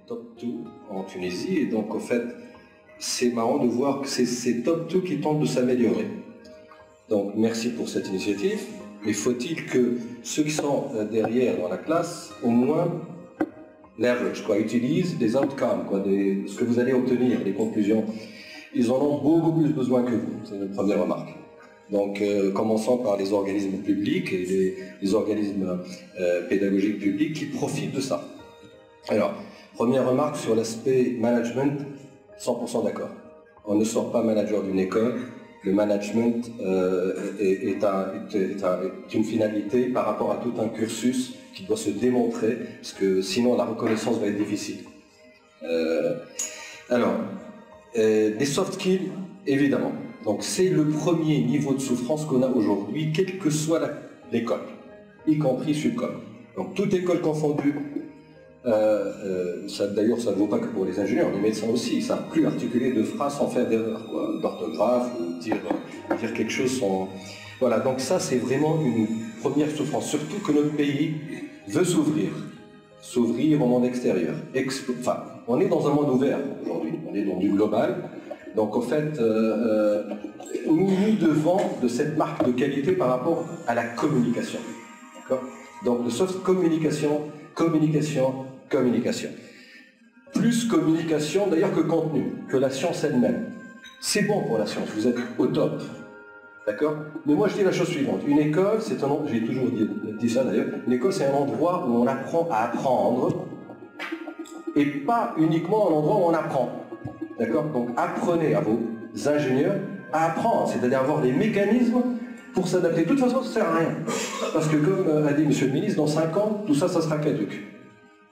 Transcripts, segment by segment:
top 2 en Tunisie, et donc en fait, c'est marrant de voir que c'est top 2 qui tentent de s'améliorer. Donc merci pour cette initiative, mais faut-il que ceux qui sont derrière dans la classe, au moins, leverage, utilisent des outcomes, ce que vous allez obtenir, les conclusions. Ils en ont beaucoup plus besoin que vous, c'est une première remarque. Donc, commençons par les organismes publics et les organismes pédagogiques publics qui profitent de ça. Alors, première remarque sur l'aspect management, 100% d'accord. On ne sort pas manager d'une école. Le management est une finalité par rapport à tout un cursus qui doit se démontrer, parce que sinon la reconnaissance va être difficile. Les soft skills, évidemment. Donc c'est le premier niveau de souffrance qu'on a aujourd'hui, quelle que soit l'école, y compris Subcom. Donc toute école confondue, d'ailleurs ça ne vaut pas que pour les ingénieurs, les médecins aussi, ils ne savent plus articuler deux phrases sans faire d'erreur d'orthographe ou dire quelque chose sans... Voilà, donc ça c'est vraiment une première souffrance, surtout que notre pays veut s'ouvrir au monde extérieur. Enfin, on est dans un monde ouvert aujourd'hui, on est dans du global. Donc en fait, nous devons de cette marque de qualité par rapport à la communication. Donc le soft communication. Plus communication d'ailleurs que contenu, que la science elle-même. C'est bon pour la science, vous êtes au top. D'accord? Mais moi je dis la chose suivante, une école, c'est un endroit, j'ai toujours dit ça d'ailleurs, une école c'est un endroit où on apprend à apprendre, et pas uniquement un endroit où on apprend. D'accord? Donc apprenez à vos ingénieurs à apprendre, c'est-à-dire avoir les mécanismes pour s'adapter. De toute façon, ça ne sert à rien. Parce que comme a dit Monsieur le Ministre, dans 5 ans, tout ça, ça sera caduc.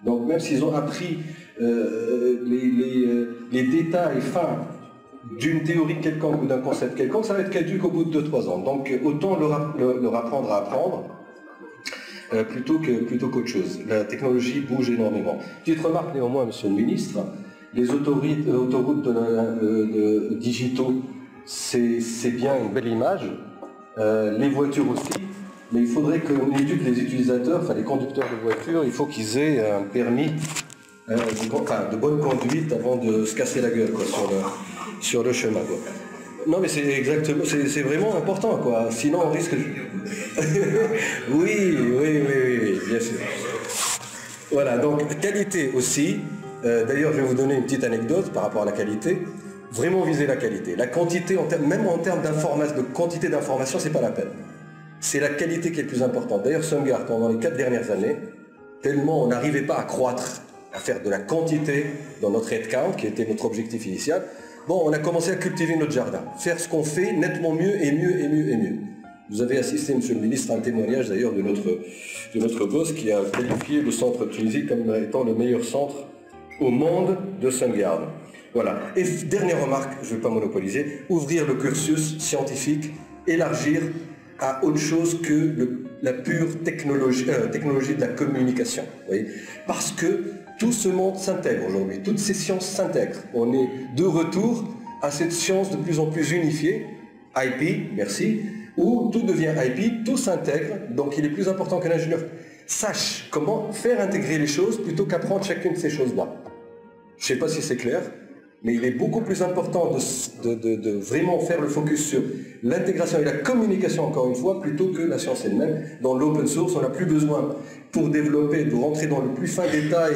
Donc même s'ils ont appris les détails fins d'une théorie quelconque ou d'un concept quelconque, ça va être caduc au bout de 2-3 ans. Donc autant leur apprendre à apprendre plutôt qu'autre chose. La technologie bouge énormément. Petite remarque néanmoins, Monsieur le Ministre, les autoroutes digitaux, c'est bien une belle image, les voitures aussi, mais il faudrait qu'on éduque les utilisateurs, enfin les conducteurs de voitures, il faut qu'ils aient un permis de bonne conduite avant de se casser la gueule sur le chemin. Non mais c'est exactement, c'est vraiment important sinon on risque... oui, bien sûr. Voilà, donc qualité aussi. D'ailleurs, je vais vous donner une petite anecdote par rapport à la qualité. Vraiment viser la qualité. La quantité, même en termes de quantité d'information, c'est pas la peine. C'est la qualité qui est le plus importante. D'ailleurs, SumGuard, pendant les 4 dernières années, tellement on n'arrivait pas à croître, à faire de la quantité dans notre headcount, qui était notre objectif initial, bon, on a commencé à cultiver notre jardin. Faire ce qu'on fait nettement mieux et mieux. Vous avez assisté, Monsieur le Ministre, à un témoignage d'ailleurs de notre boss qui a qualifié le centre Tunisie comme étant le meilleur centre au monde de SumGuard. Voilà. Et dernière remarque, je ne vais pas monopoliser, ouvrir le cursus scientifique, élargir à autre chose que la pure technologie de la communication. Vous voyez, parce que tout ce monde s'intègre aujourd'hui, toutes ces sciences s'intègrent. On est de retour à cette science de plus en plus unifiée, IP, merci, où tout devient IP, tout s'intègre, donc il est plus important qu'un ingénieur sache comment faire intégrer les choses plutôt qu'apprendre chacune de ces choses-là. Je ne sais pas si c'est clair, mais il est beaucoup plus important de vraiment faire le focus sur l'intégration et la communication, encore une fois, plutôt que la science elle-même. Dans l'open source, on n'a plus besoin, pour développer, de rentrer dans le plus fin détail,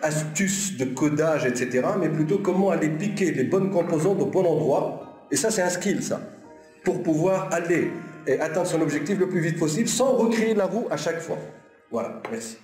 astuces de codage, etc., mais plutôt comment aller piquer les bonnes composantes au bon endroit. Et ça, c'est un skill, ça, pour pouvoir aller et atteindre son objectif le plus vite possible, sans recréer la roue à chaque fois. Voilà, merci.